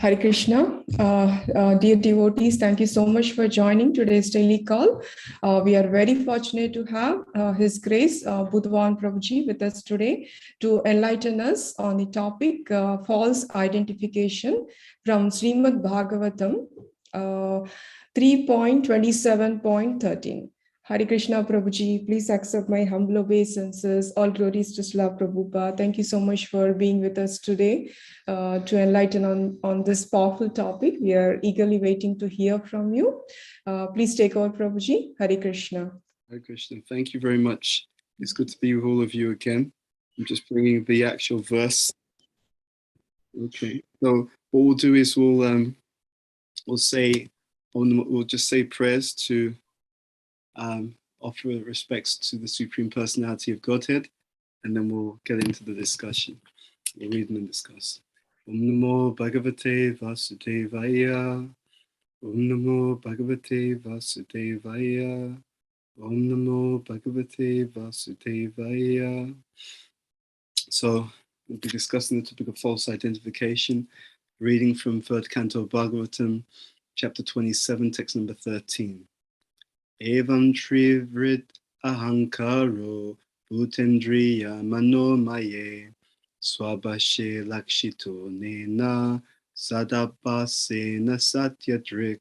Hare Krishna. Dear devotees, thank you so much for joining today's daily call. We are very fortunate to have His Grace, Bhutabhavana Prabhuji, with us today to enlighten us on the topic false identification from Srimad Bhagavatam 3.27.13. Hare Krishna Prabhuji, please accept my humble obeisances. All glories to Srila Prabhupada. Thank you so much for being with us today to enlighten on this powerful topic. We are eagerly waiting to hear from you. Please take over, Prabhuji. Hare Krishna. Hare Krishna. Thank you very much. It's good to be with all of you again. I'm just bringing the actual verse. Okay. So what we'll do is we'll just say prayers to offer respects to the Supreme Personality of Godhead, and then we'll get into the discussion. We'll read and discuss. Om Namo Bhagavate Vasudevaya. Om Namo Bhagavate Vasudevaya. Om Namo Bhagavate Vasudevaya. So we'll be discussing the topic of false identification, reading from 3rd Canto of Bhagavatam, chapter 27, text number 13. Evam trivrit ahankaro bhutendriya manomaye swabhashe lakshito nena sadabhasena satyadrik.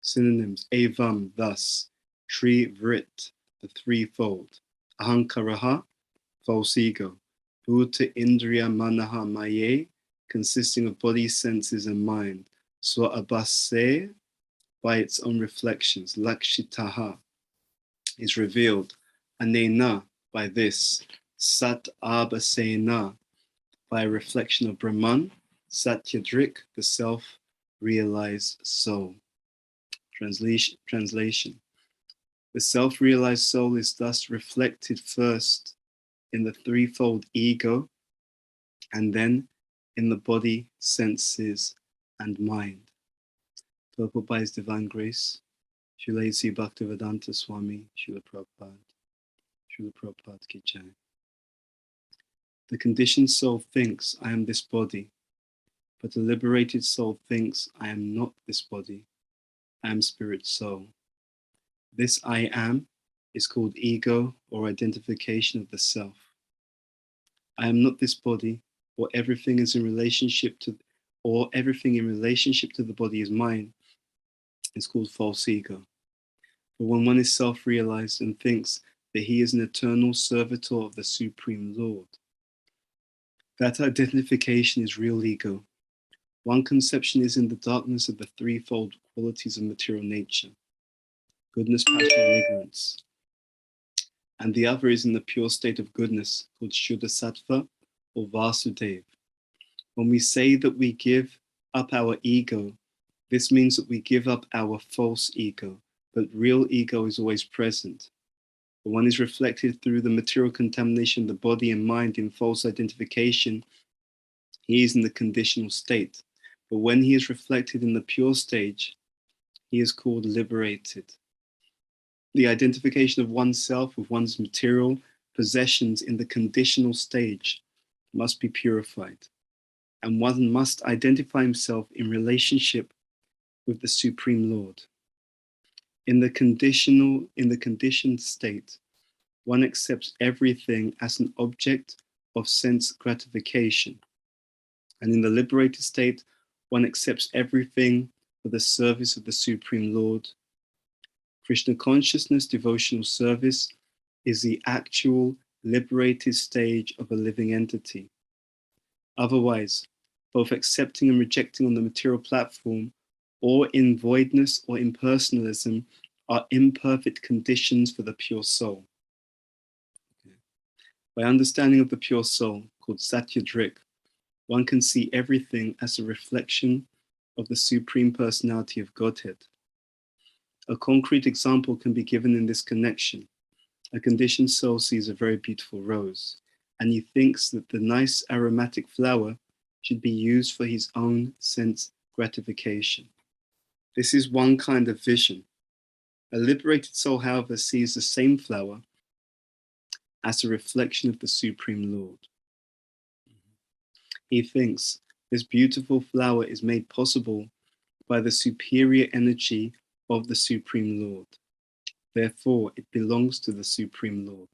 Synonyms: evam, thus; trivrit, the threefold; ahankaraha, false ego; bhuta indriya manaha maye, consisting of body, senses, and mind; swabhase, by its own reflections; lakshitaha, is revealed; anena, by this; sat abhasena, by a reflection of Brahman; satyadrik, the self-realized soul. Translation. The self-realized soul is thus reflected first in the threefold ego, and then in the body, senses, and mind. Purple by His Divine Grace, Srila A.C. Bhaktivedanta Swami, Srila Prabhupada. Srila Prabhupada Ki Jai. The conditioned soul thinks, I am this body, but the liberated soul thinks, I am not this body, I am spirit soul. This I am is called ego, or identification of the self. I am not this body, or everything in relationship to the body is mine, is called false ego. But when one is self-realized and thinks that he is an eternal servitor of the Supreme Lord, that identification is real ego. One conception is in the darkness of the threefold qualities of material nature, goodness, passion, and ignorance. And the other is in the pure state of goodness, called Shuddha Sattva, or Vasudeva. When we say that we give up our ego, this means that we give up our false ego, but real ego is always present. But one is reflected through the material contamination of the body and mind in false identification. He is in the conditional state. But when he is reflected in the pure stage, he is called liberated. The identification of oneself with one's material possessions in the conditional stage must be purified, and one must identify himself in relationship with the Supreme Lord. In the conditioned state, one accepts everything as an object of sense gratification. And in the liberated state, one accepts everything for the service of the Supreme Lord. Krishna consciousness devotional service is the actual liberated stage of a living entity. Otherwise, both accepting and rejecting on the material platform, or in voidness or impersonalism, are imperfect conditions for the pure soul. Okay. By understanding of the pure soul, called Satyadrik, one can see everything as a reflection of the Supreme Personality of Godhead. A concrete example can be given in this connection. A conditioned soul sees a very beautiful rose, and he thinks that the nice aromatic flower should be used for his own sense gratification. This is one kind of vision. A liberated soul, however, sees the same flower as a reflection of the Supreme Lord. He thinks, This beautiful flower is made possible by the superior energy of the Supreme Lord. Therefore, it belongs to the Supreme Lord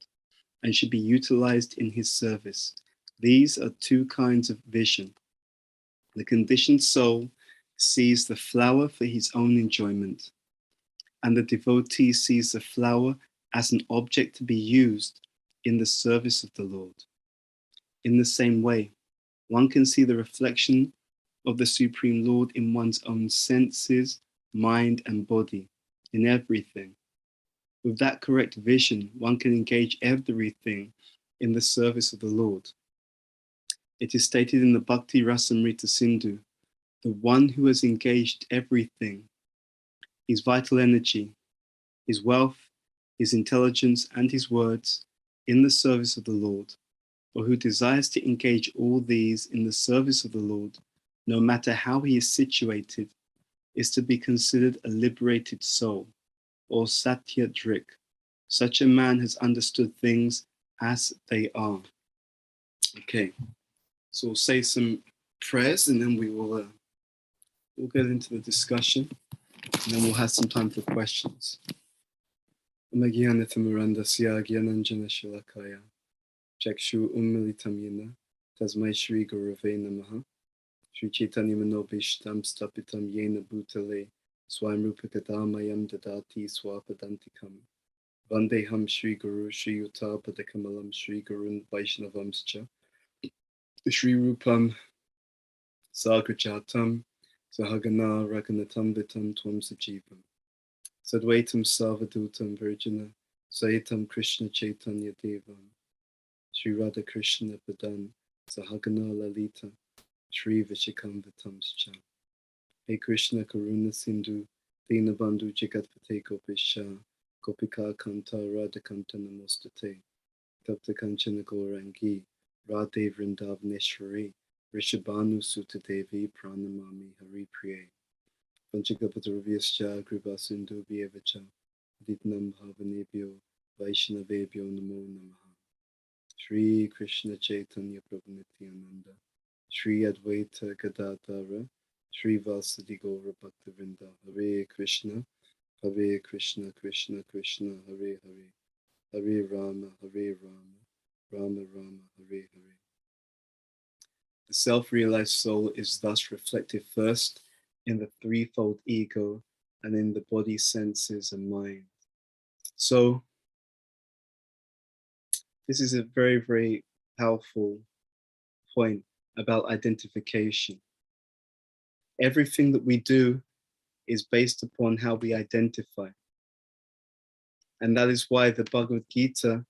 and should be utilized in his service. These are two kinds of vision. The conditioned soul sees the flower for his own enjoyment, and the devotee sees the flower as an object to be used in the service of the Lord. In the same way, one can see the reflection of the Supreme Lord in one's own senses, mind, and body, in everything. With that correct vision, one can engage everything in the service of the Lord. It is stated in the Bhakti Rasamrita Sindhu, the one who has engaged everything, his vital energy, his wealth, his intelligence, and his words in the service of the Lord, or who desires to engage all these in the service of the Lord, no matter how he is situated, is to be considered a liberated soul, or Satya Drik. Such a man has understood things as they are. Okay, so we'll say some prayers and then we'll get into the discussion, and then we'll have some time for questions. Chakshu Ummilitam Yena, Tasmai Shri Gurave Namaha, Shri Chaitanya Manobishtam Stapitam Yena Bhutale, Swamrupakadamayam Dadati Swapadantikam, Vandeham Shri Guru Shri Uttapadakamalam Shri Gurun Vaishnavamscha, Shri Rupam Sagrajatam, Sahagana Raganatam Vitam Tvam Sajivam, Sadvaitam Savadutam Virgina, Saitam Krishna Chaitanya Devam, Shri Radha Krishna Padan, Sahagana Lalita, Shri Vishikambhatamscha. Hey Krishna Karuna Sindhu, Dinabandhu Jagatpate Gopisha, Gopika Kanta Radha Kanta Namostate, Tapta Kanchana Gaurangi, Radhe Vrindavaneshwari, Rishabhanu Sutadevi Pranamami Hari Priye, Panchagapataraviyascha Kripa Sindhu Vyevacha, Ditnam Bhavanebhyo, Vaishnavebhyo Namo Namaha. Shri Krishna Chaitanya Prabhu Nityananda, Shri Advaita Gadadhara, Shri Vasadi Gaura Bhaktivinoda, Hare Krishna, Krishna Krishna, Hare Hare, Hare Rama, Rama Rama, Hare Hare. The self-realized soul is thus reflected first in the threefold ego and in the body, senses, and mind. So, this is a very, very powerful point about identification. Everything that we do is based upon how we identify. And that is why the Bhagavad Gita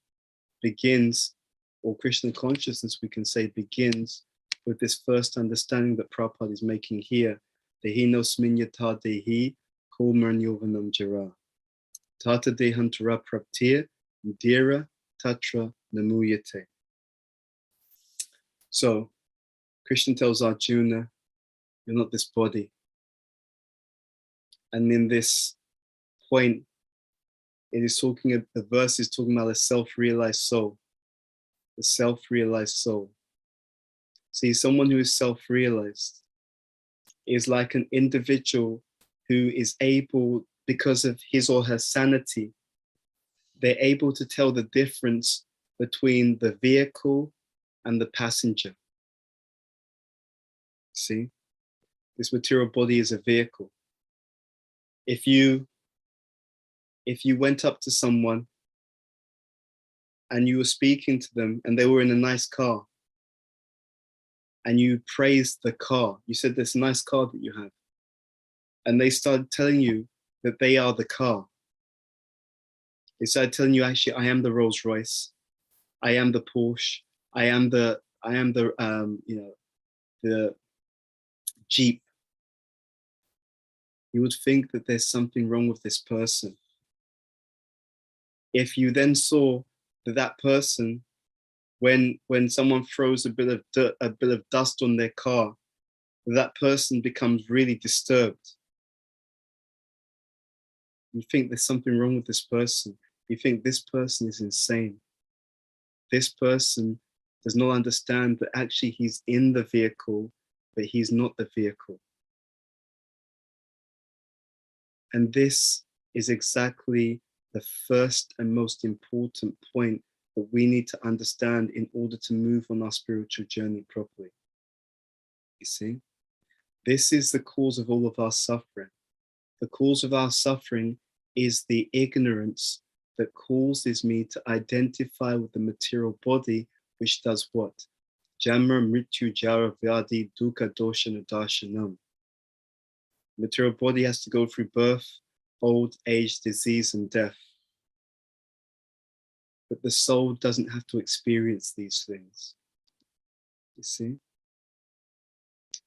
begins, or Krishna consciousness, we can say, begins with this first understanding that Prabhupada is making here. Dehino sminyata dehi komarnyovanam jara. Tata dehantara praptir dira tatra namuyate. So, Krishna tells Arjuna, you're not this body. And in this point, it is talking, the verse is talking about a self-realized soul. The self-realized soul. See, someone who is self-realized is like an individual who is able, because of his or her sanity, they're able to tell the difference between the vehicle and the passenger. See, this material body is a vehicle. If you went up to someone and you were speaking to them and they were in a nice car and you praised the car, you said, this nice car that you have, and they started telling you that they are the car. They started telling you, actually, I am the Rolls Royce, I am the Porsche, I am the the Jeep. You would think that there's something wrong with this person. If you then saw that that person, when someone throws a bit of dirt, a bit of dust on their car, that person becomes really disturbed. You think there's something wrong with this person. You think this person is insane. This person does not understand that actually he's in the vehicle but he's not the vehicle. And this is exactly the first and most important point that we need to understand in order to move on our spiritual journey properly. You see, this is the cause of all of our suffering. The cause of our suffering is the ignorance that causes me to identify with the material body, which does what? Janma mrityu jara vyadi dukkha doshana darshanam. Material body has to go through birth, old age, disease, and death. But the soul doesn't have to experience these things. You see?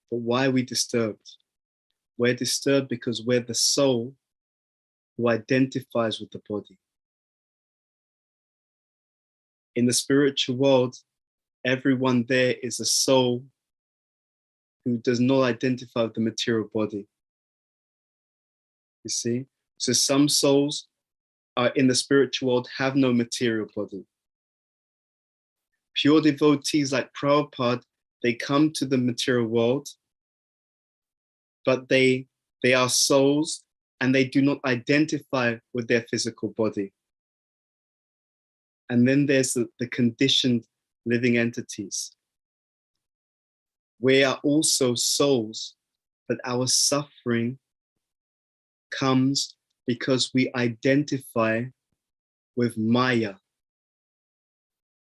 But why are we disturbed? We're disturbed because we're the soul who identifies with the body. In the spiritual world, everyone there is a soul who does not identify with the material body. You see? So some souls are in the spiritual world have no material body. Pure devotees like Prabhupada, they come to the material world, but they are souls and they do not identify with their physical body. And then there's the conditioned living entities. We are also souls, but our suffering comes because we identify with Maya.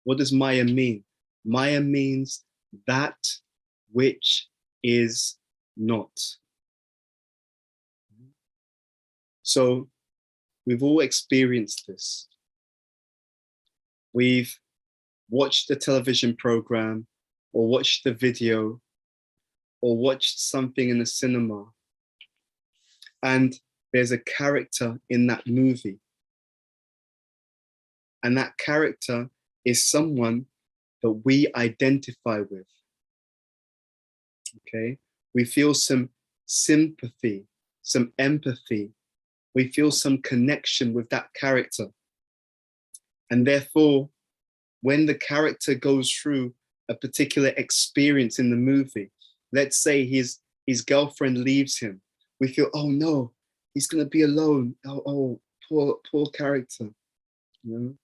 What does Maya mean? Maya means that which is not. So we've all experienced this. We've watched a television program or watched a video or watched something in a cinema, and there's a character in that movie. And that character is someone that we identify with. Okay? We feel some sympathy, some empathy. We feel some connection with that character. And therefore, when the character goes through a particular experience in the movie, let's say his girlfriend leaves him, we feel, oh no, he's gonna be alone. Oh, poor character. You know?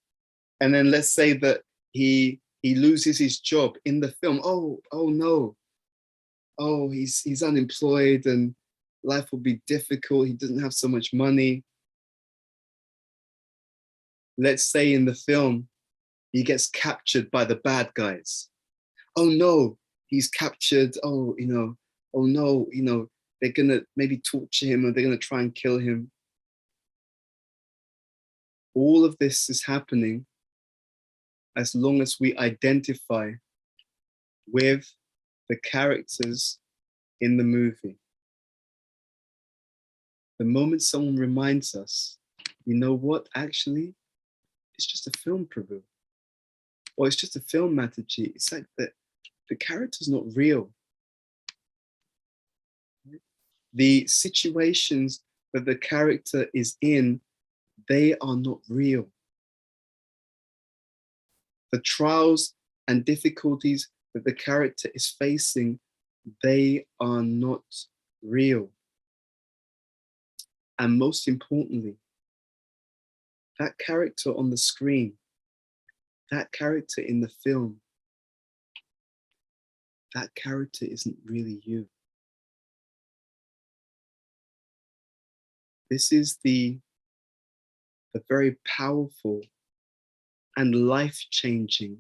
And then let's say that he loses his job in the film. Oh no. Oh, he's unemployed and life will be difficult. He doesn't have so much money. Let's say in the film, he gets captured by the bad guys. Oh no, he's captured. Oh no, they're gonna maybe torture him or they're gonna try and kill him. All of this is happening as long as we identify with the characters in the movie. The moment someone reminds us, you know what, actually, it's just a film, Prabhu. Or it's just a film, Mataji. It's like the character's not real. The situations that the character is in, they are not real. The trials and difficulties that the character is facing, they are not real. And most importantly, that character on the screen, that character in the film, that character isn't really you. This is the very powerful and life-changing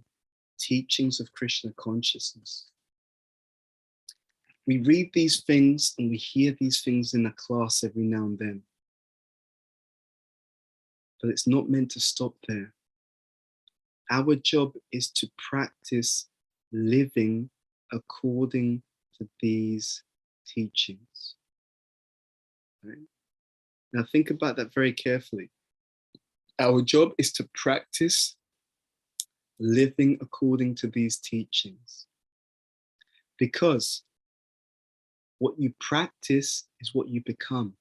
teachings of Krishna consciousness. We read these things and we hear these things in a class every now and then. But it's not meant to stop there. Our job is to practice living according to these teachings. Right? Now think about that very carefully. Our job is to practice living according to these teachings. Because what you practice is what you become.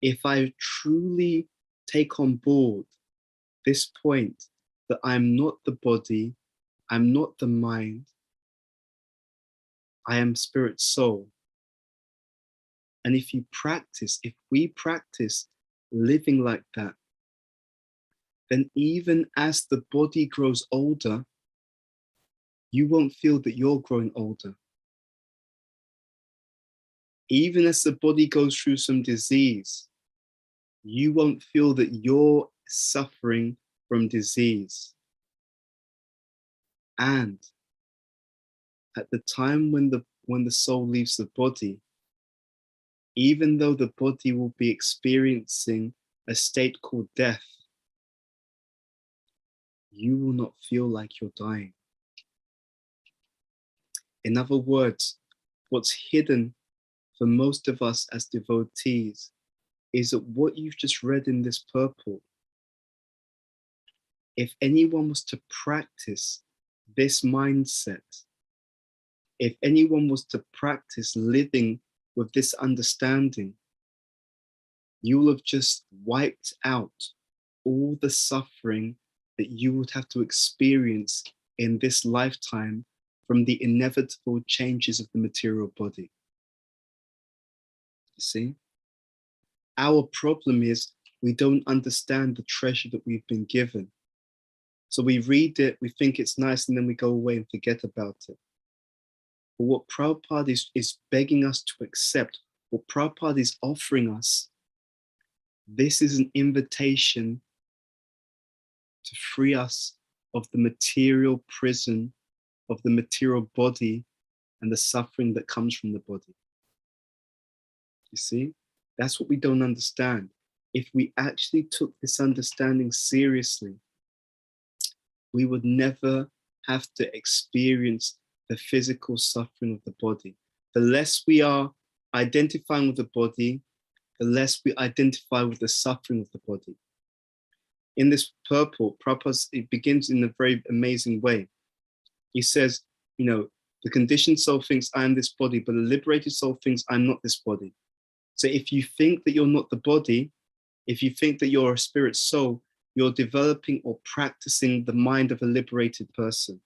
If I truly take on board this point that I'm not the body, I'm not the mind, I am spirit soul. And if we practice living like that, then even as the body grows older, you won't feel that you're growing older. Even as the body goes through some disease, you won't feel that you're suffering from disease. And at the time when the soul leaves the body, even though the body will be experiencing a state called death, you will not feel like you're dying. In other words, what's hidden for most of us as devotees is that what you've just read in this purport, if anyone was to practice this mindset, if anyone was to practice living with this understanding, you will have just wiped out all the suffering that you would have to experience in this lifetime from the inevitable changes of the material body. You see? Our problem is we don't understand the treasure that we've been given. So we read it, we think it's nice, and then we go away and forget about it. But what Prabhupada is begging us to accept, what Prabhupada is offering us, this is an invitation to free us of the material prison, of the material body, and the suffering that comes from the body. You see? That's what we don't understand. If we actually took this understanding seriously, we would never have to experience the physical suffering of the body. The less we are identifying with the body, the less we identify with the suffering of the body. In this purport, Prabhupada, it begins in a very amazing way. He says, the conditioned soul thinks I am this body, but the liberated soul thinks I'm not this body. So if you think that you're not the body, if you think that you're a spirit soul, you're developing or practicing the mind of a liberated person.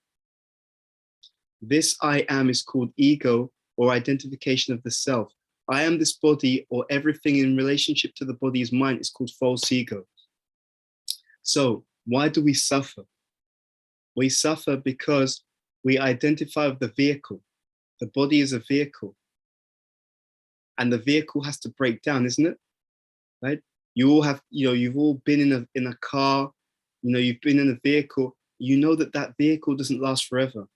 This I am is called ego, or identification of the self. I am this body, or everything in relationship to the body is mine, is called false ego. So why do we suffer? We suffer because we identify with the vehicle. The body is a vehicle. And the vehicle has to break down, isn't it? Right? You all have, you've all been in a car, you've been in a vehicle. You know that vehicle doesn't last forever.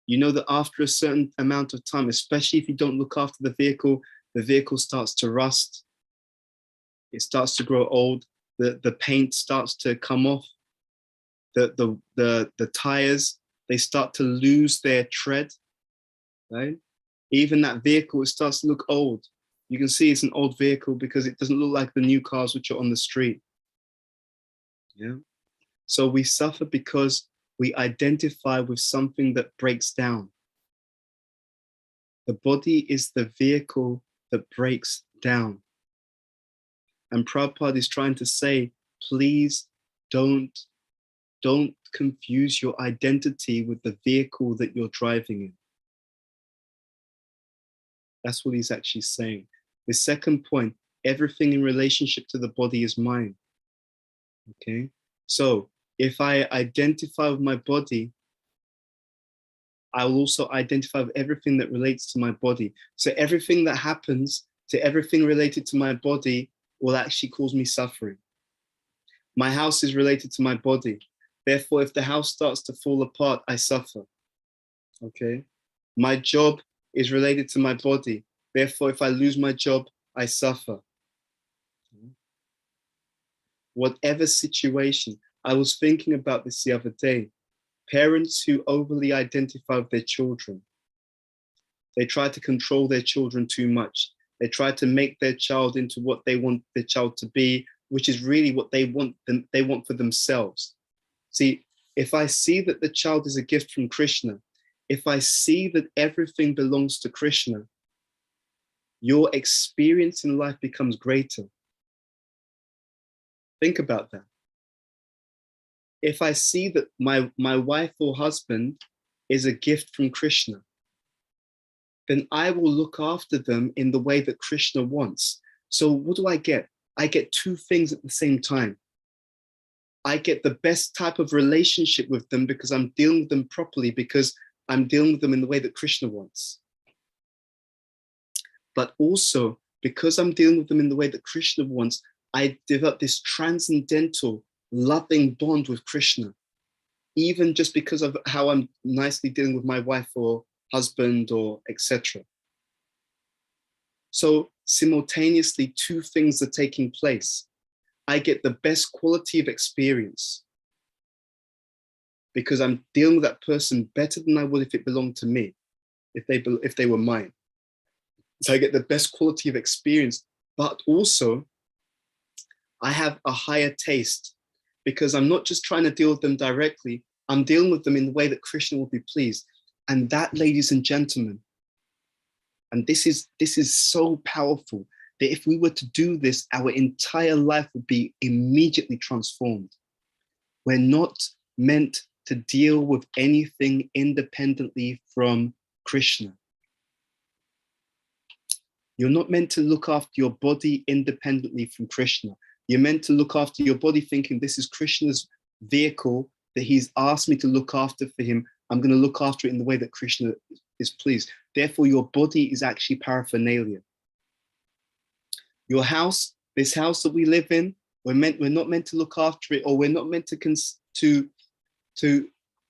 You know that after a certain amount of time, especially if you don't look after the vehicle starts to rust. It starts to grow old. The paint starts to come off. The tires, they start to lose their tread, right? Even that vehicle, it starts to look old. You can see it's an old vehicle because it doesn't look like the new cars which are on the street. Yeah. So we suffer because we identify with something that breaks down. The body is the vehicle that breaks down. And Prabhupada is trying to say, please don't confuse your identity with the vehicle that you're driving in. That's what he's actually saying. The second point, everything in relationship to the body is mine. Okay? So if I identify with my body, I will also identify with everything that relates to my body. So everything that happens to everything related to my body will actually cause me suffering. My house is related to my body. Therefore, if the house starts to fall apart, I suffer. Okay? My job is related to my body. Therefore, if I lose my job, I suffer. Whatever situation. I was thinking about this the other day. Parents who overly identify with their children. They try to control their children too much. They try to make their child into what they want their child to be, which is really what they want for themselves. See, if I see that the child is a gift from Krishna, if I see that everything belongs to Krishna, your experience in life becomes greater. Think about that. If I see that my wife or husband is a gift from Krishna, then I will look after them in the way that Krishna wants. So what do I get? I get two things at the same time. I get the best type of relationship with them because I'm dealing with them properly, because I'm dealing with them in the way that Krishna wants. But also, because I'm dealing with them in the way that Krishna wants, I develop this transcendental, loving bond with Krishna, even just because of how I'm nicely dealing with my wife or husband or etc. So simultaneously, two things are taking place. I get the best quality of experience because I'm dealing with that person better than I would if it belonged to me, if they were mine. So I get the best quality of experience, but also I have a higher taste because I'm not just trying to deal with them directly, I'm dealing with them in the way that Krishna will be pleased. And that, ladies and gentlemen, and this is so powerful, that if we were to do this, our entire life would be immediately transformed. We're not meant to deal with anything independently from Krishna. You're not meant to look after your body independently from Krishna. You're meant to look after your body thinking this is Krishna's vehicle that he's asked me to look after for him. I'm going to look after it in the way that Krishna is pleased. Therefore, your body is actually paraphernalia. Your house, this house that we live in, we're not meant to look after it, or we're not meant to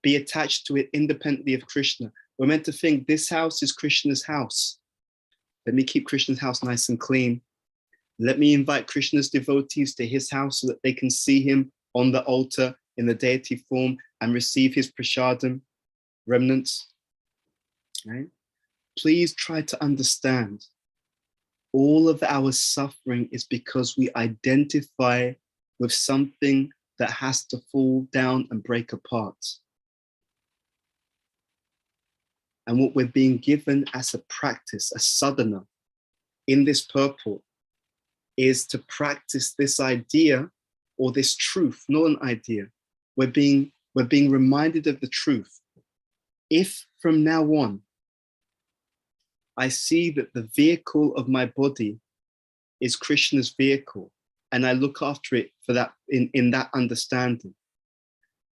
be attached to it independently of Krishna. We're meant to think this house is Krishna's house. Let me keep Krishna's house nice and clean. Let me invite Krishna's devotees to his house so that they can see him on the altar in the deity form and receive his prasadam remnants. Right? Please try to understand, all of our suffering is because we identify with something that has to fall down and break apart. And what we're being given as a practice, a sadhana, in this purport, is to practice this idea or this truth, not an idea. We're being reminded of the truth. If from now on, I see that the vehicle of my body is Krishna's vehicle, and I look after it for that in that understanding.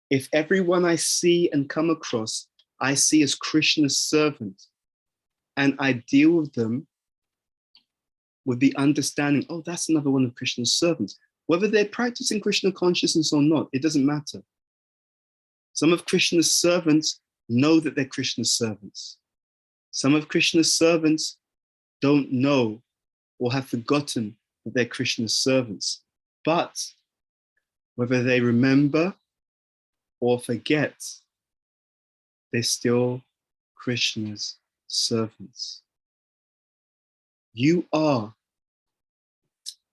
If everyone I see and come across, I see as Krishna's servant, and I deal with them with the understanding, oh, that's another one of Krishna's servants. Whether they're practicing Krishna consciousness or not, it doesn't matter. Some of Krishna's servants know that they're Krishna's servants. Some of Krishna's servants don't know or have forgotten that they're Krishna's servants. But whether they remember or forget, they're still Krishna's servants. You are,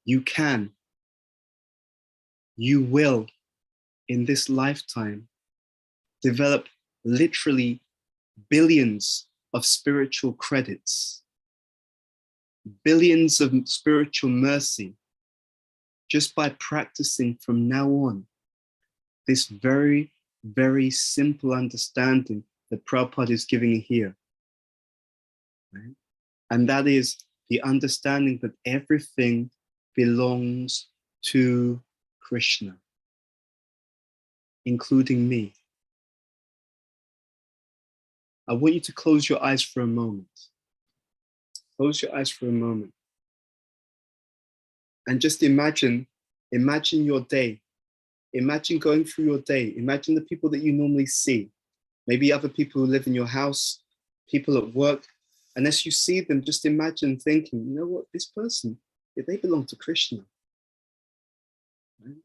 you can, you will, in this lifetime, develop literally billions of spiritual credits, billions of spiritual mercy, just by practicing from now on this very, very simple understanding that Prabhupada is giving here. Right? And that is the understanding that everything belongs to Krishna, including me. I want you to close your eyes for a moment. Close your eyes for a moment. And just imagine your day. Imagine going through your day. Imagine the people that you normally see. Maybe other people who live in your house, people at work. And as you see them, just imagine thinking, you know what, this person, they belong to Krishna. Right?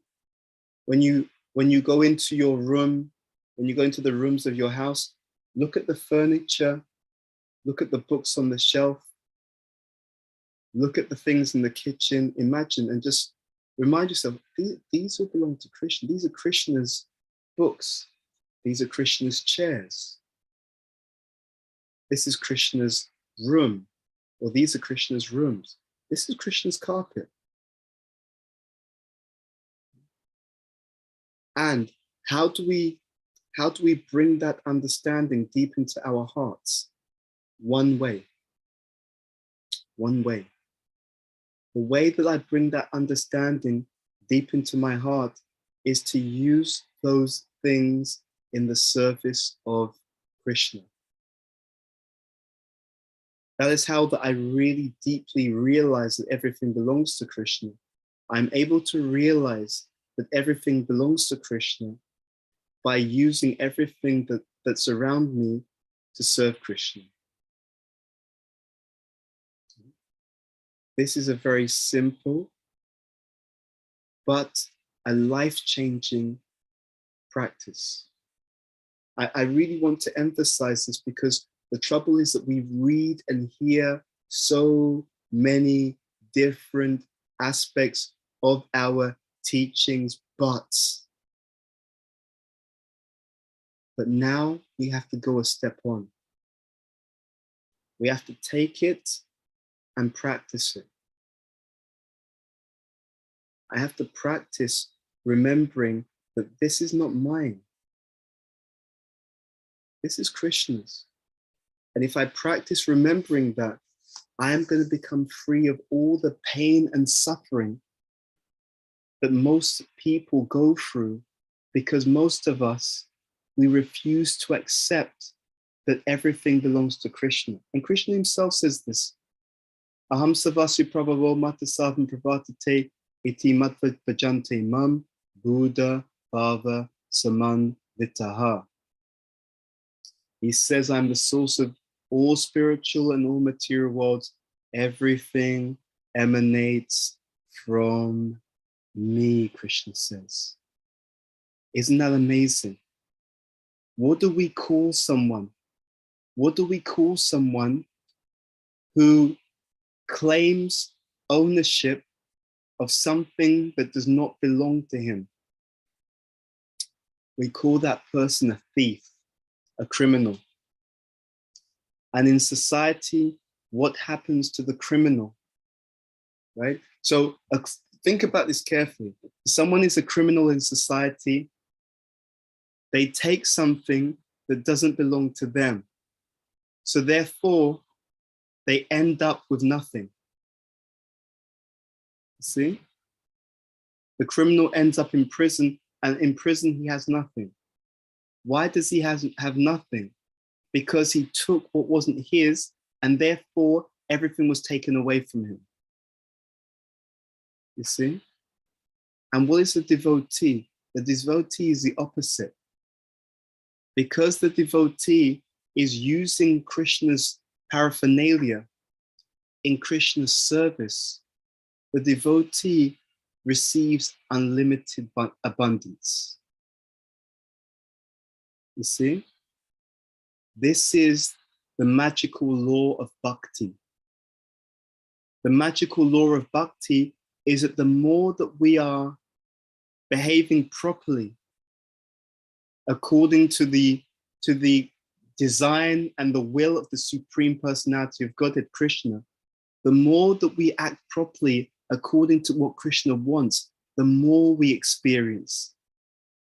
When you go into your room, when you go into the rooms of your house, look at the furniture, look at the books on the shelf, look at the things in the kitchen, imagine and just remind yourself, these all belong to Krishna. These are Krishna's books. These are Krishna's chairs. This is Krishna's room, or these are Krishna's rooms. This is Krishna's carpet. And how do we bring that understanding deep into our hearts? One way, one way. The way that I bring that understanding deep into my heart is to use those things in the service of Krishna. That is how that I really deeply realize that everything belongs to Krishna. I'm able to realize that everything belongs to Krishna by using everything that's around me to serve Krishna. This is a very simple but a life-changing practice. I really want to emphasize this because the trouble is that we read and hear so many different aspects of our teachings, but now we have to go a step on. We have to take it and practice it. I have to practice remembering that this is not mine. This is Krishna's. And if I practice remembering that, I am going to become free of all the pain and suffering that most people go through, because most of us, we refuse to accept that everything belongs to Krishna. And Krishna himself says this, Aham savasi prabhavo matasavam pravartate iti matvat bhajante mam Buddha bhava saman vitaha. He says, I'm the source of all spiritual and all material worlds. Everything emanates from me, Krishna says. Isn't that amazing? What do we call someone? What do we call someone who claims ownership of something that does not belong to him? We call that person a thief, a criminal. And in society, what happens to the criminal, right? So think about this carefully. Someone is a criminal in society. They take something that doesn't belong to them. So therefore, they end up with nothing. See? The criminal ends up in prison, and in prison, he has nothing. Why does he have nothing? Because he took what wasn't his, and therefore everything was taken away from him. You see? And what is the devotee? The devotee is the opposite. Because the devotee is using Krishna's paraphernalia in Krishna's service, the devotee receives unlimited abundance. You see? This is the magical law of bhakti. The magical law of bhakti is that the more that we are behaving properly according to the design and the will of the Supreme Personality of Godhead, Krishna, the more that we act properly according to what Krishna wants, the more we experience,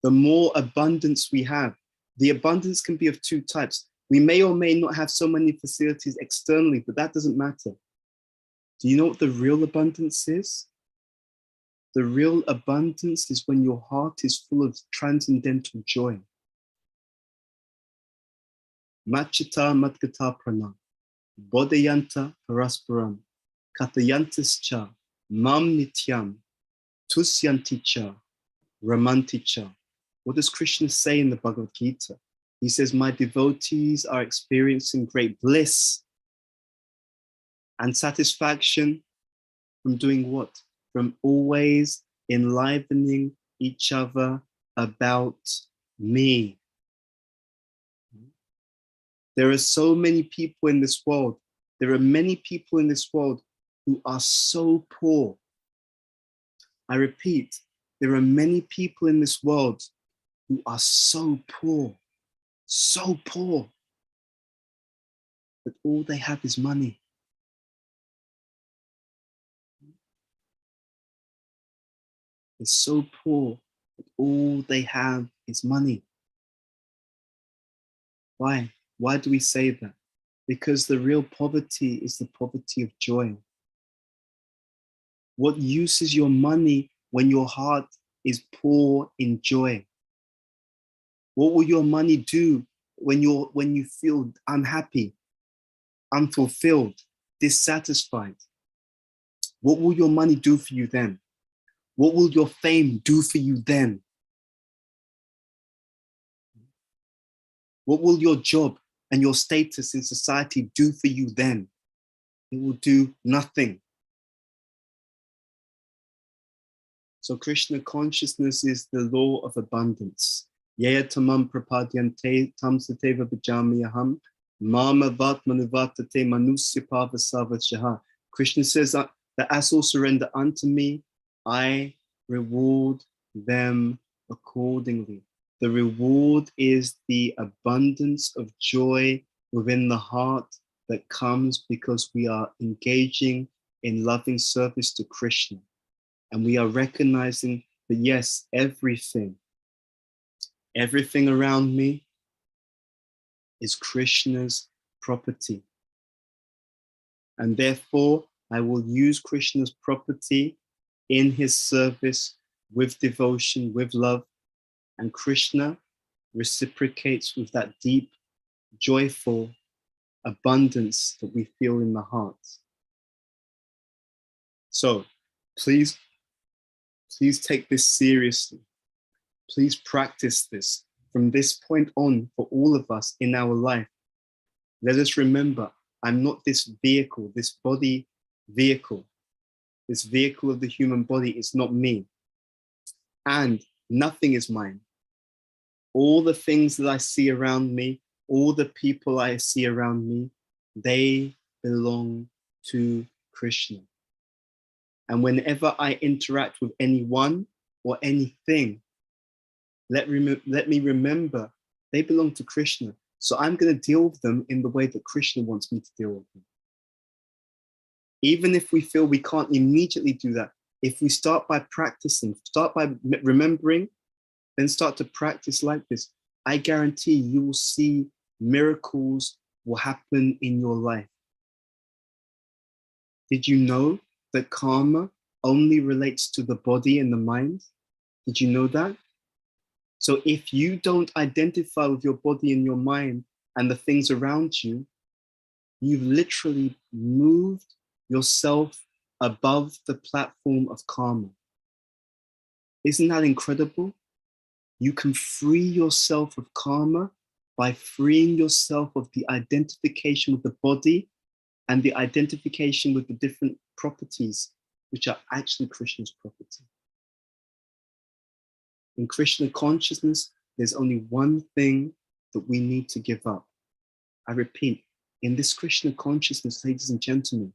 the more abundance we have. The abundance can be of two types. We may or may not have so many facilities externally, but that doesn't matter. Do you know what the real abundance is? The real abundance is when your heart is full of transcendental joy. Machita matgata pranam, bodhayanta parasparam, kathayantascha, mam nityam, tusyanticha, ramanticha. What does Krishna say in the Bhagavad Gita? He says, my devotees are experiencing great bliss and satisfaction from doing what? From always enlivening each other about me. There are so many people in this world. There are many people in this world who are so poor. I repeat, there are many people in this world who are so poor, that all they have is money. They're so poor that all they have is money. Why? Why do we say that? Because the real poverty is the poverty of joy. What use is your money when your heart is poor in joy? What will your money do when you feel unhappy, unfulfilled, dissatisfied? What will your money do for you then? What will your fame do for you then? What will your job and your status in society do for you then? It will do nothing. So Krishna consciousness is the law of abundance. Yaya tamam prapadyante tam sateva bhajamiyaham mama vat manuvatate manusya pavasavachaha. Krishna says that as all surrender unto me, I reward them accordingly. The reward is the abundance of joy within the heart that comes because we are engaging in loving service to Krishna. And we are recognizing that, yes, everything around me is Krishna's property. And therefore, I will use Krishna's property in his service with devotion, with love. And Krishna reciprocates with that deep, joyful abundance that we feel in the heart. So please take this seriously. Please practice this from this point on for all of us in our life. Let us remember, I'm not this vehicle, this body vehicle. This vehicle of the human body is not me. And nothing is mine. All the things that I see around me, all the people I see around me, they belong to Krishna. And whenever I interact with anyone or anything, let me remember they belong to Krishna. So I'm going to deal with them in the way that Krishna wants me to deal with them. Even if we feel we can't immediately do that, if we start by practicing, start by remembering, then start to practice like this, I guarantee you will see miracles will happen in your life. Did you know that karma only relates to the body and the mind? Did you know that? So if you don't identify with your body and your mind and the things around you, you've literally moved yourself above the platform of karma. Isn't that incredible? You can free yourself of karma by freeing yourself of the identification with the body and the identification with the different properties, which are actually Krishna's property. In Krishna consciousness, there's only one thing that we need to give up. I repeat, in this Krishna consciousness, ladies and gentlemen,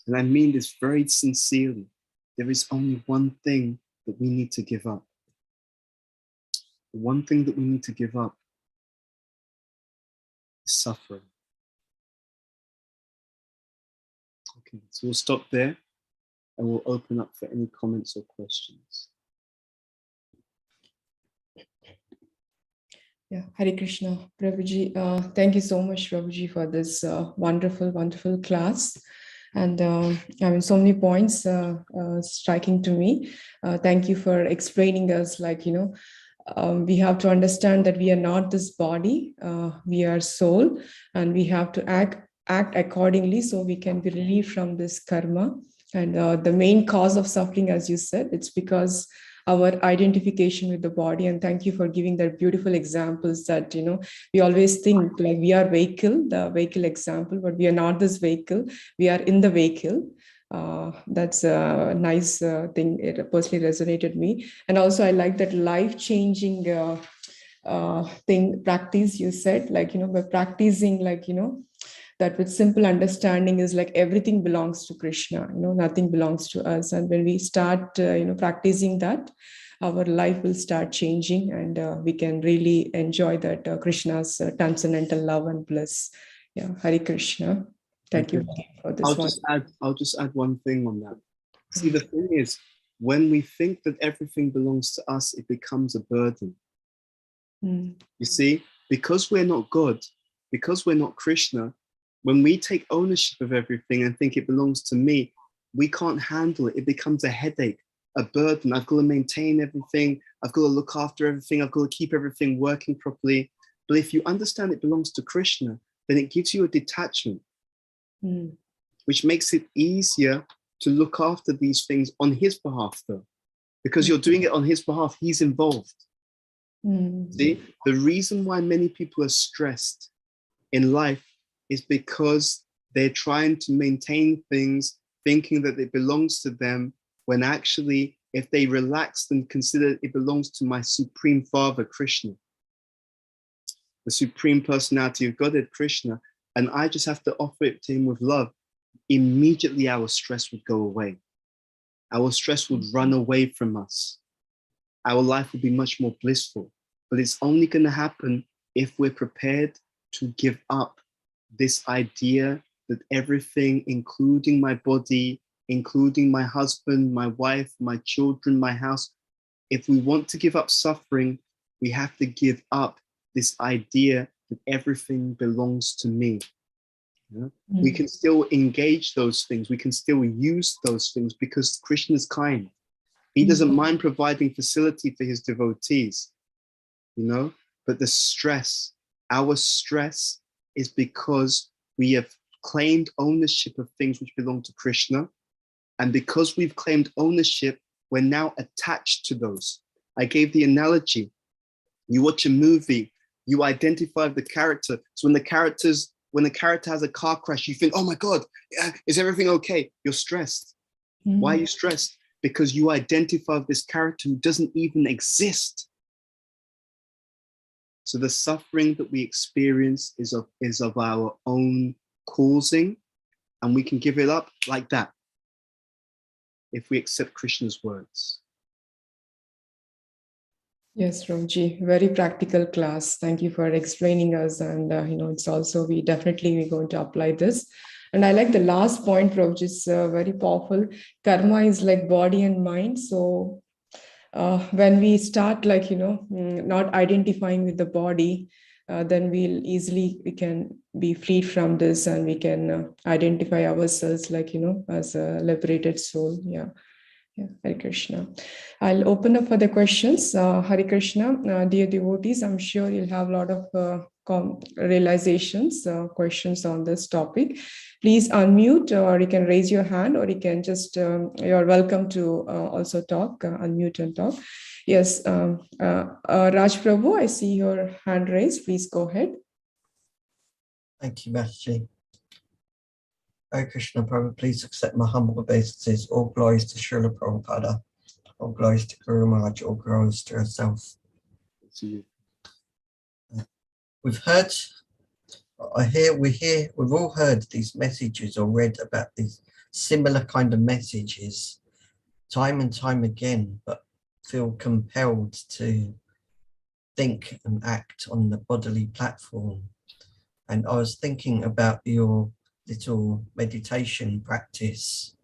and I mean this very sincerely, there is only one thing that we need to give up. The one thing that we need to give up is suffering. Okay, so we'll stop there and we'll open up for any comments or questions. Yeah, Hare Krishna, Prabhuji. Thank you so much, Prabhuji, for this wonderful, wonderful class. And I mean, so many points striking to me. Thank you for explaining us, like, we have to understand that we are not this body, we are soul, and we have to act accordingly so we can be relieved from this karma. And the main cause of suffering, as you said, it's because our identification with the body. And thank you for giving that beautiful examples that, we always think like we are the vehicle example, but we are not this vehicle, we are in the vehicle. That's a nice thing. It personally resonated me. And also I like that life-changing thing, practice you said, like, by practicing, like, that with simple understanding is like everything belongs to Krishna, nothing belongs to us. And when we start, practicing that, our life will start changing and we can really enjoy that Krishna's transcendental love and bliss. Yeah, Hare Krishna. Thank you for this I'll just add one thing on that. See, the thing is, when we think that everything belongs to us, it becomes a burden. You see, because we're not God, because we're not Krishna, when we take ownership of everything and think it belongs to me, we can't handle it. It becomes a headache, a burden. I've got to maintain everything. I've got to look after everything. I've got to keep everything working properly. But if you understand it belongs to Krishna, then it gives you a detachment, which makes it easier to look after these things on his behalf, though, because you're doing it on his behalf. He's involved. See, the reason why many people are stressed in life is because they're trying to maintain things, thinking that it belongs to them, when actually, if they relaxed and consider it belongs to my Supreme Father, Krishna, the Supreme Personality of Godhead, Krishna, and I just have to offer it to him with love, immediately our stress would go away. Our stress would run away from us. Our life would be much more blissful. But it's only going to happen if we're prepared to give up this idea that everything, including my body, including my husband, my wife, my children, my house, if we want to give up suffering, we have to give up this idea that everything belongs to me. Yeah? We can still engage those things. We can still use those things because Krishna is kind. He doesn't mind providing facility for his devotees, but the stress, our stress is because we have claimed ownership of things which belong to Krishna. And because we've claimed ownership, we're now attached to those. I gave the analogy. You watch a movie, you identify the character. So when the character has a car crash, you think, oh my God, is everything okay? You're stressed. Why are you stressed? Because you identify with this character who doesn't even exist. So the suffering that we experience is of our own causing, and we can give it up like that if we accept Krishna's words. Yes, Prabhuji, very practical class. Thank you for explaining us. And, it's also, we're going to apply this. And I like the last point, Prabhuji, is very powerful. Karma is like body and mind. So when we start not identifying with the body, then we can be freed from this, and we can identify ourselves as a liberated soul. Yeah, Hare Krishna. I'll open up for the questions. Hare Krishna, dear devotees, I'm sure you'll have a lot of realizations, questions on this topic. Please unmute, or you can raise your hand, or you can just, you're welcome to also talk, unmute and talk. Yes, Raj Prabhu, I see your hand raised. Please go ahead. Thank you, Masterji. Hare Krishna, Prabhu, please accept my humble obeisances. All glories to Srila Prabhupada. All glories to Guru Maharaj. All glories to herself. We've all heard these messages or read about these similar kind of messages time and time again, but feel compelled to think and act on the bodily platform. And I was thinking about your little meditation practice,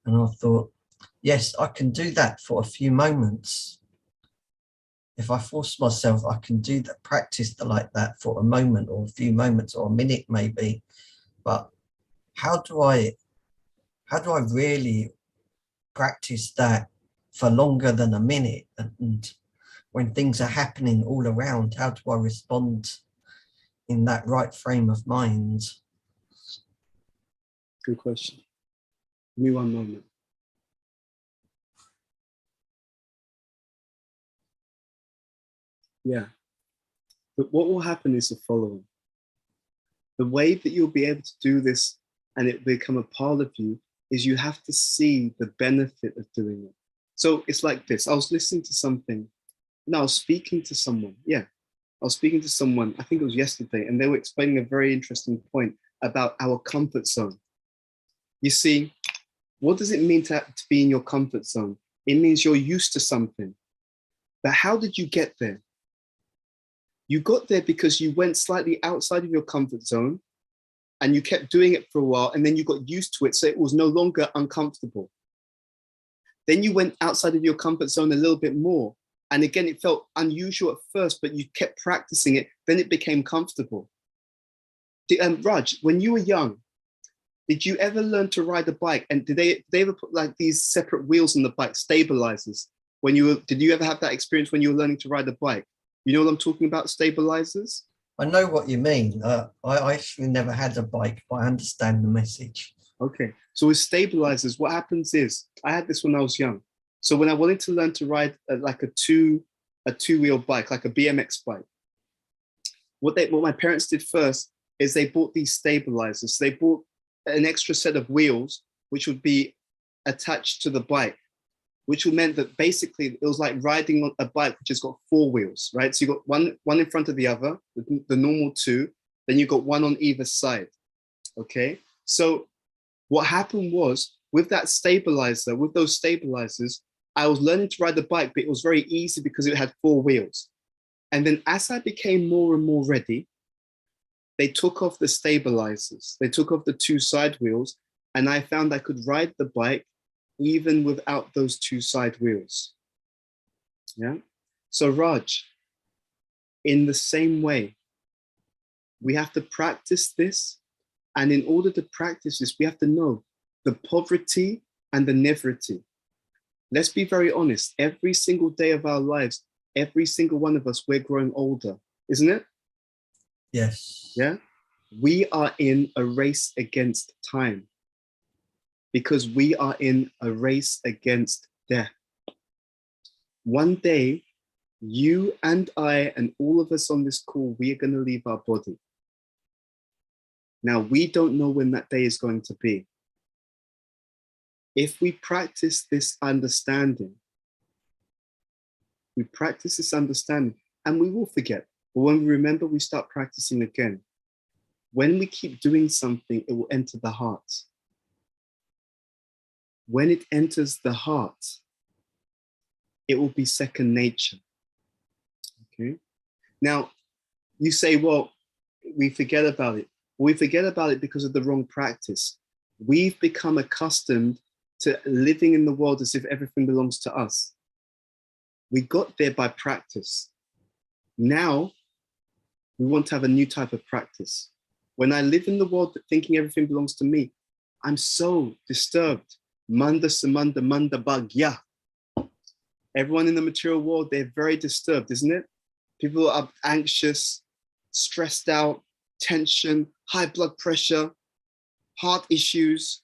and I thought, yes, I can do that for a few moments. If I force myself, I can do that, practice like that for a moment or a few moments or a minute maybe. But how do I really practice that for longer than a minute? And when things are happening all around, how do I respond in that right frame of mind? Good question. Give me one moment. Yeah. But what will happen is the following. The way that you'll be able to do this and it become a part of you is you have to see the benefit of doing it. So it's like this. I was listening to something. No, I was speaking to someone. Yeah. I was speaking to someone, I think it was yesterday, and they were explaining a very interesting point about our comfort zone. You see, what does it mean to be in your comfort zone? It means you're used to something. But how did you get there? You got there because you went slightly outside of your comfort zone and you kept doing it for a while, and then you got used to it, so it was no longer uncomfortable. Then you went outside of your comfort zone a little bit more. And again, it felt unusual at first, but you kept practicing it. Then it became comfortable. Raj, when you were young, Did you ever learn to ride a bike? And did they ever put like these separate wheels on the bike, stabilizers? Did you ever have that experience when you were learning to ride a bike? You know what I'm talking about, stabilizers? I know what you mean. I actually never had a bike, but I understand the message. Okay, so with stabilizers, what happens is, I had this when I was young. So when I wanted to learn to ride like a two-wheel bike, like a BMX bike, what my parents did first is they bought these stabilizers. So they bought an extra set of wheels, which would be attached to the bike, which meant that basically it was like riding on a bike which has got 4 wheels, right? So you got one in front of the other, the normal 2, then you got 1 on either side, okay? So what happened was, with that stabilizer, with those stabilizers, I was learning to ride the bike, but it was very easy because it had 4 wheels. And then as I became more and more ready, they took off the stabilizers. They took off the 2 side wheels, and I found I could ride the bike even without those 2 side wheels. Yeah. So Raj, in the same way, we have to practice this. And in order to practice this, we have to know the poverty and the nevrity. Let's be very honest. Every single day of our lives, every single one of us, we're growing older, isn't it? Yes. Yeah. We are in a race against time, because we are in a race against death. One day, you and I and all of us on this call, we are going to leave our body. Now, we don't know when that day is going to be. If we practice this understanding, and we will forget. But when we remember, we start practicing again. When we keep doing something, it will enter the heart. When it enters the heart, it will be second nature. Okay. Now, you say, well, we forget about it. We forget about it because of the wrong practice. We've become accustomed to living in the world as if everything belongs to us. We got there by practice. Now, we want to have a new type of practice. When I live in the world thinking everything belongs to me, I'm so disturbed. Manda samanda manda bhagya. Everyone in the material world, they're very disturbed, isn't it? People are anxious, stressed out, tension, high blood pressure, heart issues.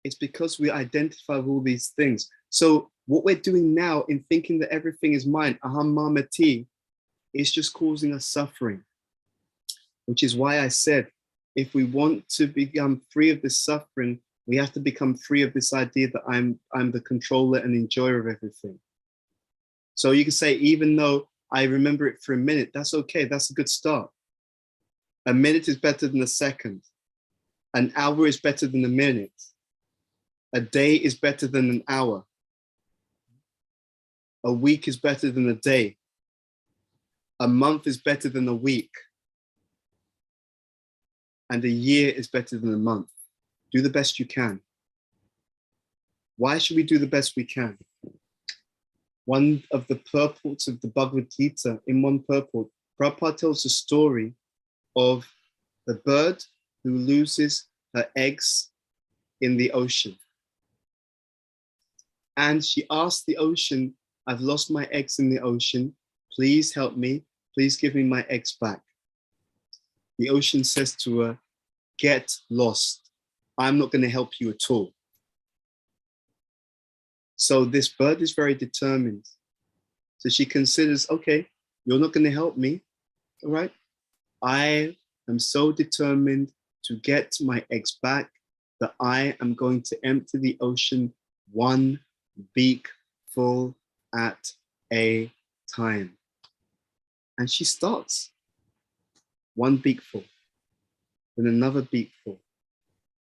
It's because we identify with all these things. So what we're doing now in thinking that everything is mine, aham mamati, is just causing us suffering. Which is why I said, if we want to become free of this suffering, we have to become free of this idea that I'm the controller and enjoyer of everything. So you can say, even though I remember it for a minute, that's okay, that's a good start. A minute is better than a second. An hour is better than a minute. A day is better than an hour. A week is better than a day. A month is better than a week. And a year is better than a month. Do the best you can. Why should we do the best we can? One of the purports of the Bhagavad Gita, in one purport, Prabhupada tells a story of the bird who loses her eggs in the ocean. And she asked the ocean, I've lost my eggs in the ocean. Please help me. Please give me my eggs back. The ocean says to her, get lost. I'm not going to help you at all. So this bird is very determined. So she considers, okay, you're not going to help me. All right. I am so determined to get my eggs back that I am going to empty the ocean one beak full at a time. And she starts. One beakful, then another beakful,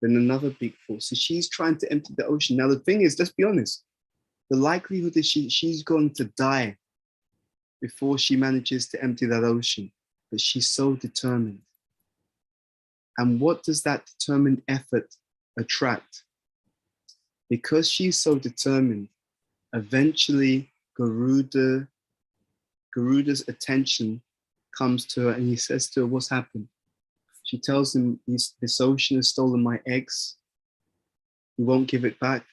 then another beakful. So she's trying to empty the ocean. Now the thing is, let's be honest, the likelihood is she's going to die before she manages to empty that ocean. But she's so determined. And what does that determined effort attract? Because she's so determined, eventually Garuda's attention comes to her and he says to her, what's happened? She tells him, this ocean has stolen my eggs. He won't give it back.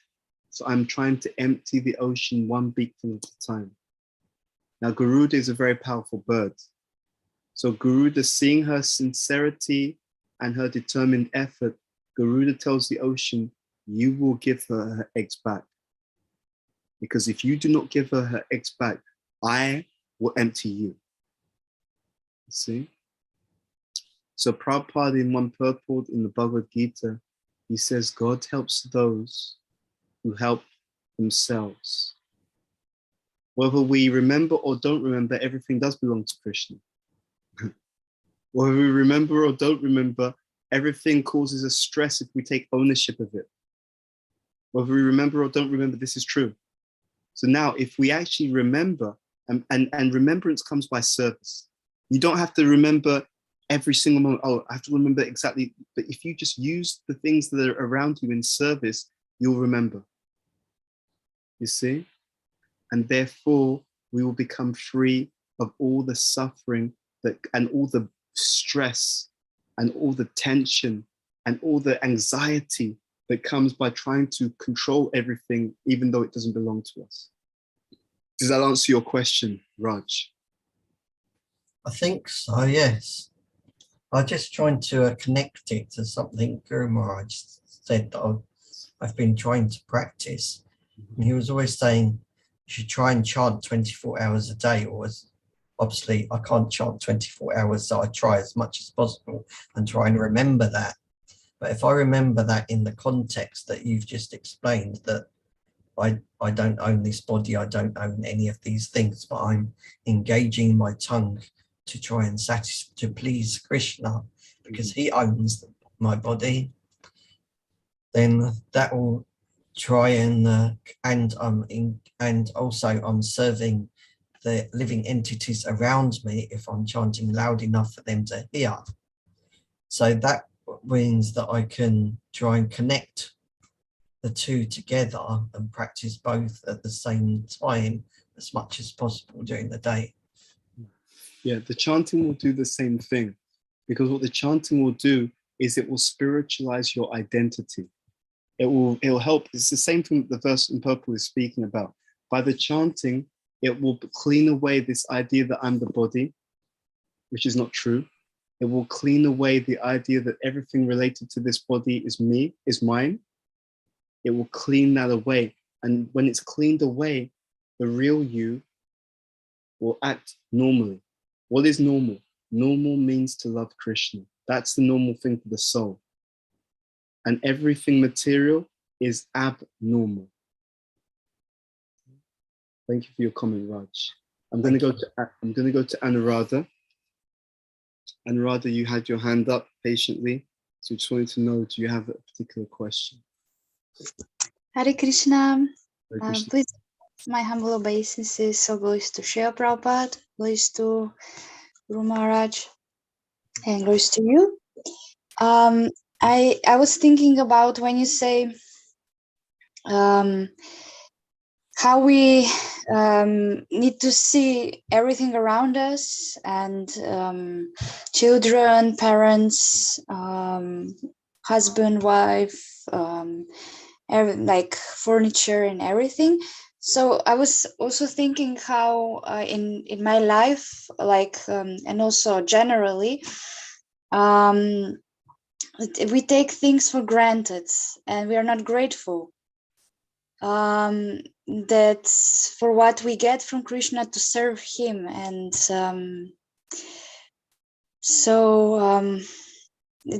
So I'm trying to empty the ocean one beakful at a time. Now, Garuda is a very powerful bird. So Garuda, seeing her sincerity and her determined effort, Garuda tells the ocean, you will give her eggs back. Because if you do not give her eggs back, I will empty you. You see? So Prabhupada in one purport in the Bhagavad Gita, he says, God helps those who help themselves. Whether we remember or don't remember, everything does belong to Krishna. Whether we remember or don't remember, everything causes us stress if we take ownership of it. Whether we remember or don't remember, this is true. So now, if we actually remember, and remembrance comes by service. You don't have to remember every single moment. Oh, I have to remember exactly. But if you just use the things that are around you in service, you'll remember. You see? And therefore, we will become free of all the suffering and all the stress and all the tension and all the anxiety that comes by trying to control everything, even though it doesn't belong to us. Does that answer your question, Raj? I think so, yes. I'm just trying to connect it to something Guru Maharaj said that I've been trying to practice. And he was always saying, you should try and chant 24 hours a day, or obviously I can't chant 24 hours, so I try as much as possible and try and remember that. But if I remember that in the context that you've just explained, that I don't own this body, I don't own any of these things, but I'm engaging my tongue to try and to please Krishna because he owns my body, then that will try and also I'm serving the living entities around me if I'm chanting loud enough for them to hear. So that means that I can try and connect the two together and practice both at the same time as much as possible during the day. Yeah, the chanting will do the same thing, because what the chanting will do is it will spiritualize your identity. It will help. It's the same thing that the verse in purple is speaking about. By the chanting, it will clean away this idea that I'm the body, which is not true. It will clean away the idea that everything related to this body is me, is mine. It will clean that away. And when it's cleaned away, the real you will act normally. What is normal? Normal means to love Krishna. That's the normal thing for the soul. And everything material is abnormal. Thank you for your comment, Raj. I'm going to go to Anuradha. Anuradha, you had your hand up patiently. So just wanted to know, do you have a particular question? Hare Krishna. Hare Krishna. Please, my humble obeisances, so glories to Srila Prabhupada, glories to Guru Maharaj, and glories to you. I was thinking about when you say how we need to see everything around us, and children, parents, husband, wife, like furniture and everything. So I was also thinking how in my life, like and also generally, we take things for granted and we are not grateful. That's for what we get from Krishna to serve him, and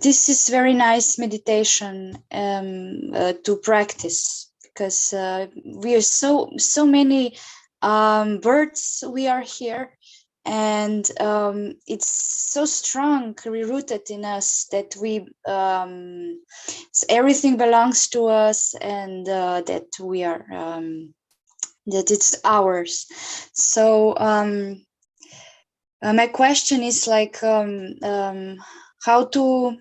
this is very nice meditation to practice, because we are so many birds we are here, and it's so strong rooted in us that we everything belongs to us, and that we are that it's ours. So my question is like how to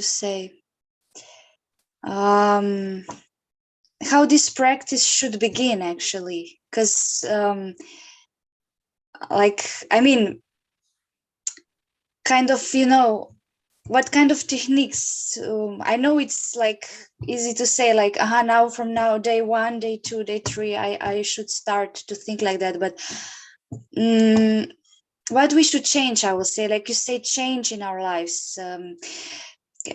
say how this practice should begin, actually, because like, I mean, kind of, what kind of techniques? I know it's like easy to say like, now from now, day 1, day 2, day 3, I should start to think like that. But what we should change, I will say, like you say, change in our lives.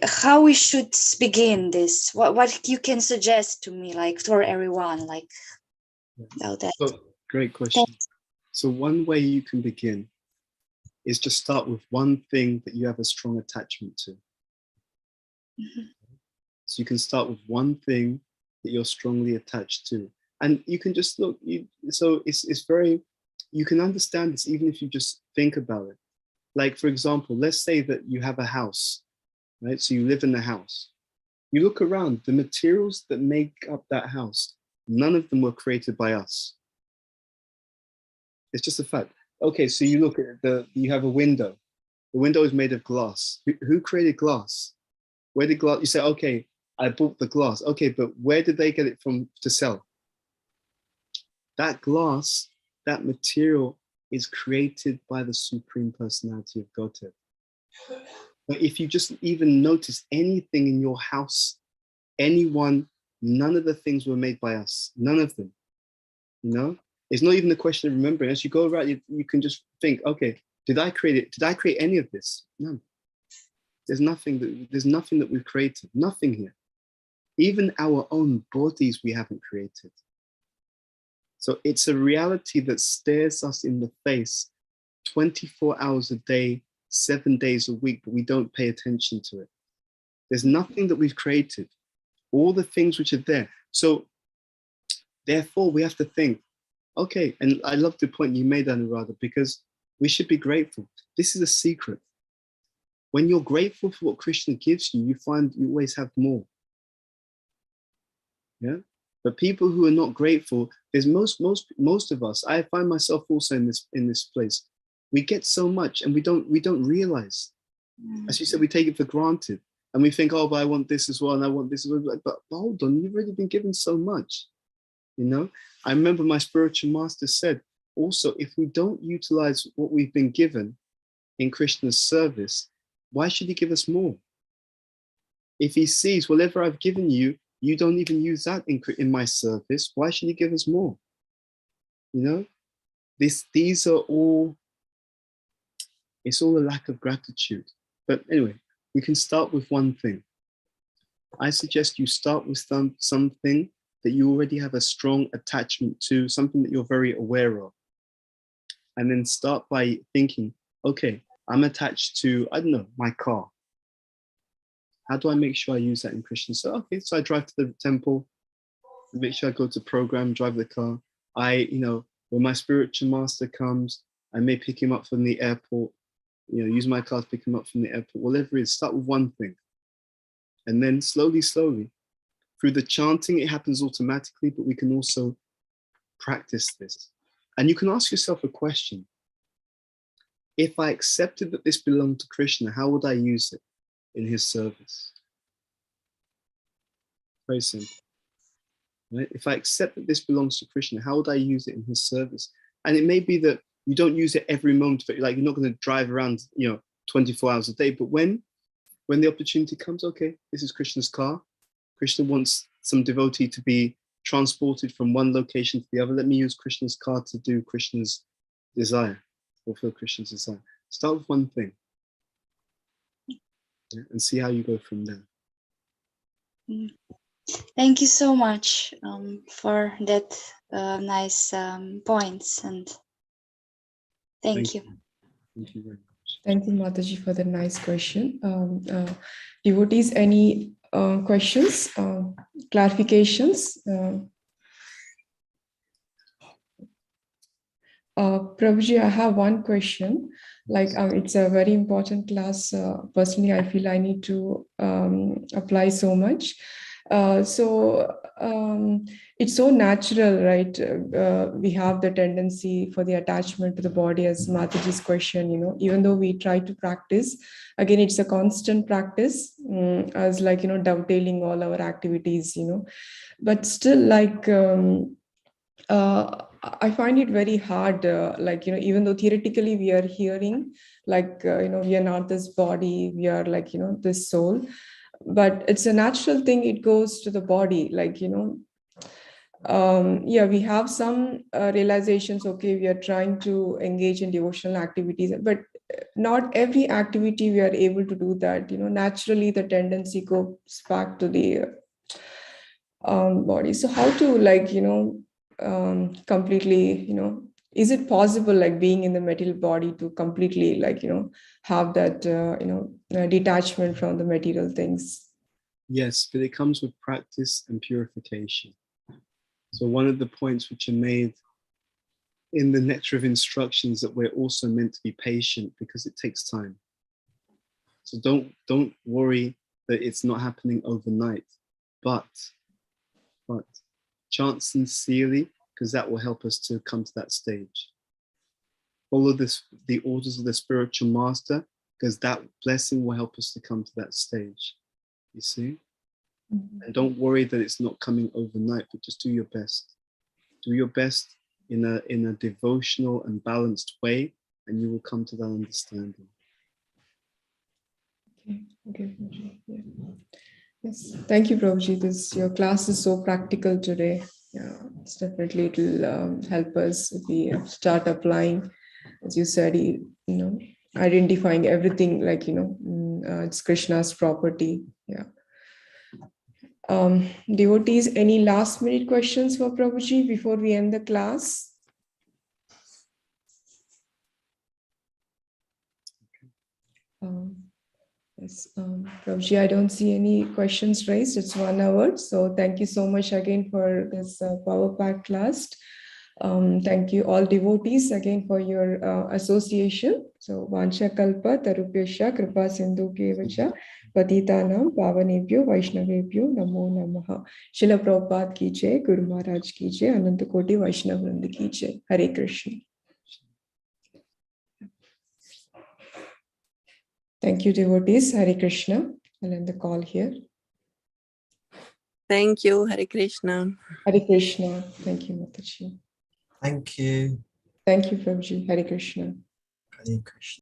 How we should begin this? What you can suggest to me, like for everyone, like about that? So, great question. So one way you can begin is just start with one thing that you have a strong attachment to. Mhm. So you can start with one thing that you're strongly attached to. And you can just look, so it's very, you can understand this even if you just think about it. Like, for example, let's say that you have a house, right? So you live in the house. You look around, the materials that make up that house, none of them were created by us. It's just a fact. Okay, so you look at you have a window. The window is made of glass. Who created glass? Where did glass, you say, okay, I bought the glass. Okay, but where did they get it from to sell? That glass, that material is created by the Supreme Personality of Godhead. But if you just even notice anything in your house, anyone, none of the things were made by us. None of them, It's not even a question of remembering. As you go around, you can just think, okay, did I create it? Did I create any of this? No. There's nothing that we've created. Nothing here. Even our own bodies we haven't created. So it's a reality that stares us in the face 24 hours a day, 7 days a week, but we don't pay attention to it. There's nothing that we've created. All the things which are there. So therefore we have to think, okay, and I love the point you made, Anuradha, because we should be grateful. This is a secret. When you're grateful for what Krishna gives you, you find you always have more. Yeah. But people who are not grateful, there's most of us. I find myself also in this place. We get so much, and we don't realize. As you said, we take it for granted, and we think, oh, but I want this as well, and I want this as well. But hold on, you've already been given so much. I remember my spiritual master said, also, if we don't utilize what we've been given in Krishna's service, why should he give us more? If he sees whatever I've given you, you don't even use that in my service, why should he give us more? These are all, it's all a lack of gratitude. But anyway, we can start with one thing. I suggest you start with something that you already have a strong attachment to, something that you're very aware of. And then start by thinking, okay, I'm attached to, I don't know, my car. How do I make sure I use that in Krishna? So, okay, so I drive to the temple, make sure I go to program, drive the car. When my spiritual master comes, I may pick him up from the airport, use my car to pick him up from the airport, whatever it is, start with one thing. And then slowly, through the chanting, it happens automatically, but we can also practice this. And you can ask yourself a question. If I accepted that this belonged to Krishna, how would I use it in his service? Very simple. Right? If I accept that this belongs to Krishna, how would I use it in his service? And it may be that you don't use it every moment, but like you're not going to drive around, 24 hours a day. But when the opportunity comes, okay, this is Krishna's car. Krishna wants some devotee to be transported from one location to the other. Let me use Krishna's car to do Krishna's desire, fulfill Krishna's desire. Start with one thing, and see how you go from there. Thank you so much for that nice points, and thank you. Thank you very much. Thank you, Mataji, for the nice question. Devotees, any questions, clarifications? Prabhuji, I have one question. It's a very important class. Personally, I feel I need to apply so much. It's so natural, right? We have the tendency for the attachment to the body, as Mataji's question, even though we try to practice, again, it's a constant practice, as dovetailing all our activities, but still I find it very hard, like, even though theoretically we are hearing, like, we are not this body, we are like, this soul, but it's a natural thing. It goes to the body, like, yeah, we have some realizations. Okay, we are trying to engage in devotional activities, but not every activity we are able to do that. Naturally, the tendency goes back to the body. So how to, like, completely, is it possible, like, being in the material body to completely, like, have that, detachment from the material things? Yes, but it comes with practice and purification. So one of the points which are made in the Nectar of Instructions that we're also meant to be patient because it takes time. So don't worry that it's not happening overnight, but chant sincerely, because that will help us to come to that stage. Follow the orders of the spiritual master, because that blessing will help us to come to that stage. You see? Mm-hmm. And don't worry that it's not coming overnight, but just do your best. Do your best in a devotional and balanced way, and you will come to that understanding. Okay. Yeah. Yes, thank you, Prabhuji. Your class is so practical today. Yeah, it's definitely, it will help us if we start applying, as you said, identifying everything, like, it's Krishna's property. Yeah. Devotees, any last minute questions for Prabhuji before we end the class? Yes, Prabhuji, I don't see any questions raised. It's 1 hour. So thank you so much again for this power pack class. Thank you all devotees again for your association. So Vansha Kalpa Tarupyasha Kripa Sindhu Kevacha Patitanam Pavanebhyo Vaishnavebhyo Namo Namaha. Srila Prabhupada ki jai, Guru Maharaj ki jai, Ananta Koti Vaishnav Vrinda ki jai. Hare Krishna. Thank you, devotees. Hare Krishna. I'll end the call here. Thank you. Hare Krishna. Hare Krishna. Thank you, Mataji. Thank you. Thank you, Prabhuji. Hare Krishna. Hare Krishna.